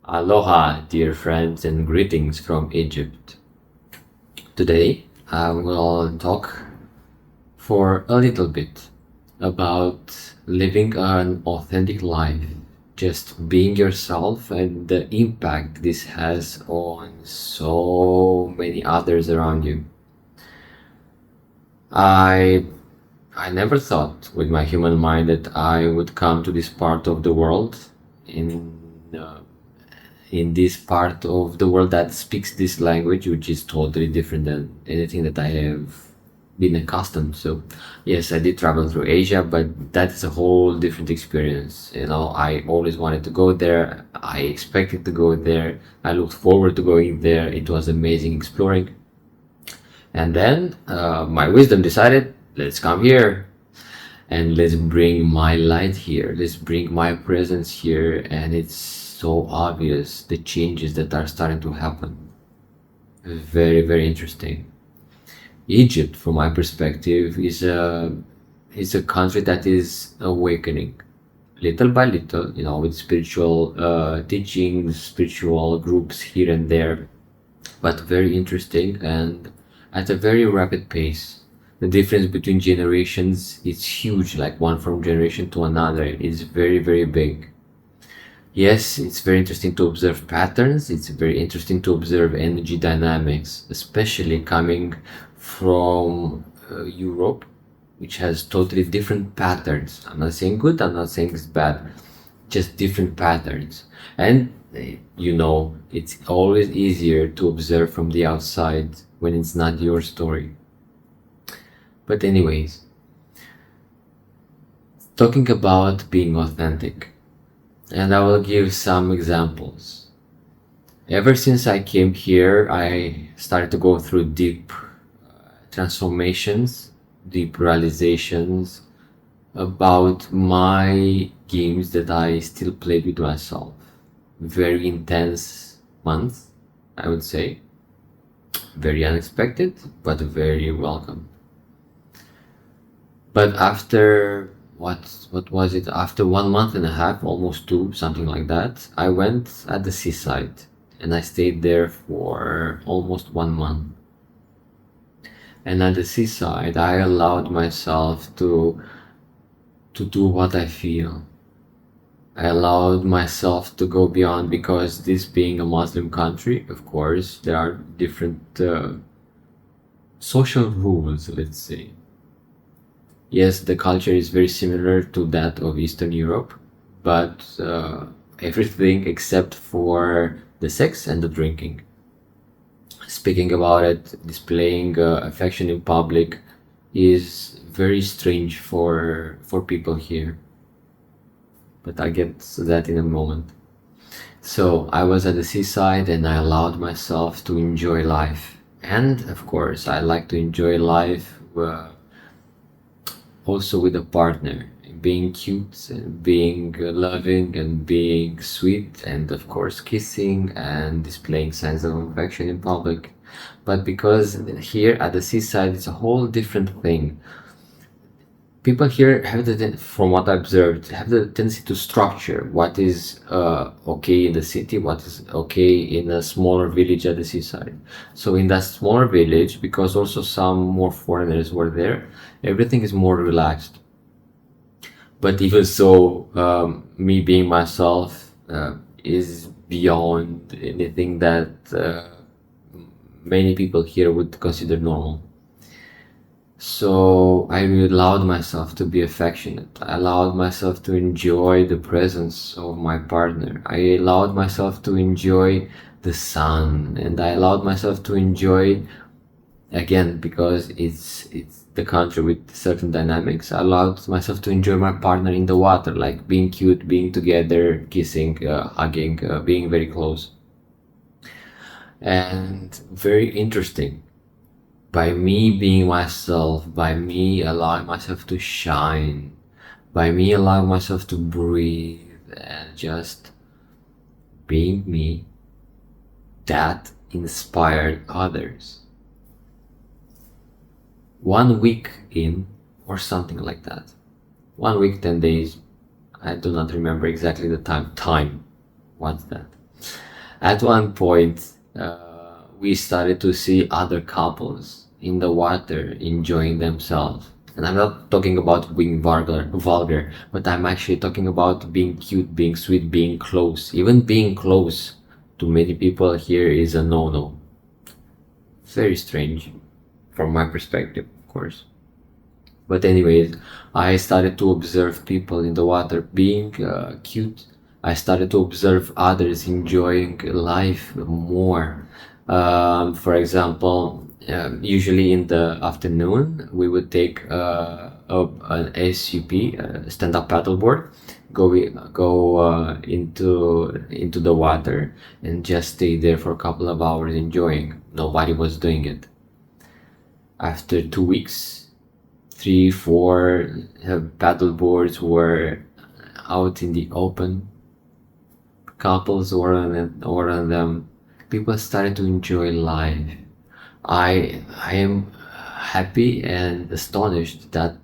Aloha, dear friends, and greetings from Egypt. Today, I will talk for a little bit about living an authentic life, just being yourself, and the impact this has on so many others around you. I I never thought with my human mind that I would come to this part of the world in uh, in this part of the world that speaks this language, which is totally different than anything that I have been accustomed. So, yes, I did travel through Asia, but that is a whole different experience. I always wanted to go there. I expected to go there. I looked forward to going there. It was amazing exploring. And then my wisdom decided, let's come here and let's bring my light here. Let's bring my presence here. And it's so obvious the changes that are starting to happen. Very, very interesting. Egypt, from my perspective, is a country that is awakening little by little, with spiritual teachings, spiritual groups here and there, but very interesting and at a very rapid pace. The difference between generations is huge, like one from generation to another is very, very big. Yes, it's very interesting to observe patterns. It's very interesting to observe energy dynamics, especially coming from Europe, which has totally different patterns. I'm not saying good, I'm not saying it's bad, just different patterns. And it's always easier to observe from the outside when it's not your story. But, anyways, talking about being authentic, and I will give some examples. Ever since I came here, I started to go through deep transformations, deep realizations about my games that I still played with myself. Very intense months, I would say. Very unexpected, but very welcome. But after what was it? After 1 month and a half, almost two, something like that, I went at the seaside and I stayed there for almost 1 month. And at the seaside, I allowed myself to do what I feel. I allowed myself to go beyond, because this being a Muslim country, of course, there are different social rules, let's say. Yes, the culture is very similar to that of Eastern Europe, but everything except for the sex and the drinking. Speaking about it, displaying affection in public is very strange for people here. But I'll get to that in a moment. So I was at the seaside and I allowed myself to enjoy life. And of course, I like to enjoy life also with a partner, being cute and being loving and being sweet, and of course kissing and displaying signs of affection in public. But because here at the seaside it's a whole different thing. People here have from what I observed, have the tendency to structure what is okay in the city, what is okay in a smaller village at the seaside. So in that smaller village, because also some more foreigners were there, everything is more relaxed. But even so, me being myself is beyond anything that many people here would consider normal. So I allowed myself to be affectionate. I allowed myself to enjoy the presence of my partner. I allowed myself to enjoy the sun, and I allowed myself to enjoy, again, because it's the country with certain dynamics. I allowed myself to enjoy my partner in the water, like being cute, being together, kissing, hugging, being very close, and very interesting. By me being myself, by me allowing myself to shine, by me allowing myself to breathe and just being me, that inspired others. 1 week in, or something like that. 1 week, 10 days. I do not remember exactly the time. What's that? At one point, we started to see other couples in the water enjoying themselves. And I'm not talking about being vulgar, but I'm actually talking about being cute, being sweet, being close. Even being close to many people here is a no-no. Very strange, from my perspective, of course. But anyways, I started to observe people in the water being cute. I started to observe others enjoying life more. For example, usually in the afternoon, we would take an SUP, stand-up paddleboard, go into the water and just stay there for a couple of hours enjoying. Nobody was doing it. After 2 weeks, three, four paddle boards were out in the open. Couples were on them. People started to enjoy life. I am happy and astonished that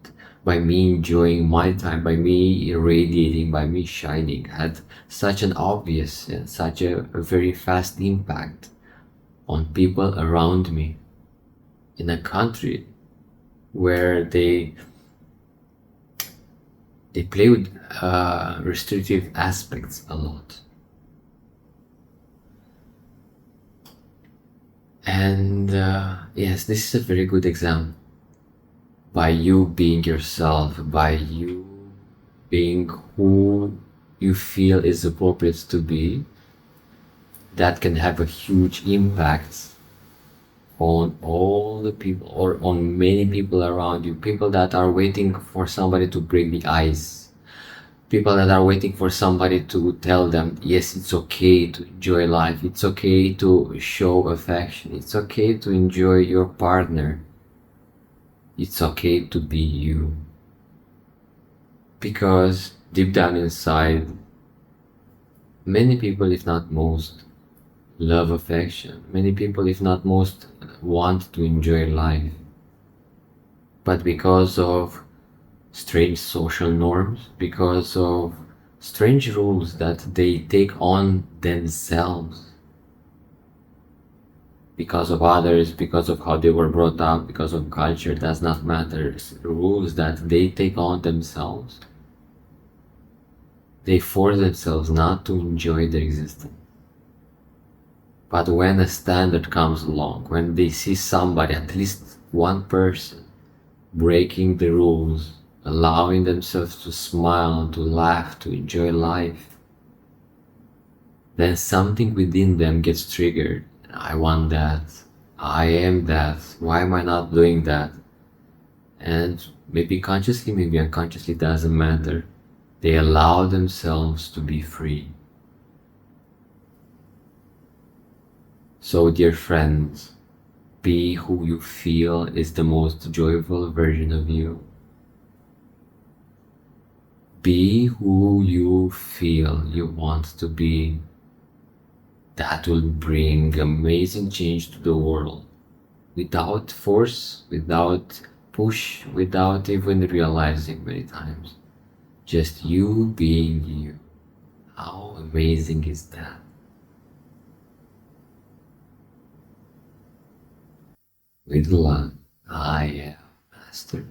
by me enjoying my time, by me irradiating, by me shining, had such an obvious and such a very fast impact on people around me in a country where they play with restrictive aspects a lot. And yes, this is a very good example. By you being yourself, by you being who you feel is appropriate to be, that can have a huge impact on all the people or on many people around you. People that are waiting for somebody to break the ice, people that are waiting for somebody to tell them, yes, it's okay to enjoy life, it's okay to show affection, it's okay to enjoy your partner, it's okay to be you. Because deep down inside, many people, if not most, love affection. Many people, if not most, want to enjoy life. But because of strange social norms, because of strange rules that they take on themselves, because of others, because of how they were brought up, because of culture, does not matter. Rules that they take on themselves, they force themselves not to enjoy their existence. But when a standard comes along, when they see somebody, at least one person, breaking the rules, allowing themselves to smile, to laugh, to enjoy life, then something within them gets triggered. I want that. I am that. Why am I not doing that? And maybe consciously, maybe unconsciously, doesn't matter. They allow themselves to be free. So, dear friends, be who you feel is the most joyful version of you. Be who you feel you want to be. That will bring amazing change to the world. Without force, without push, without even realizing many times. Just you being you. How amazing is that? With love, I am Master.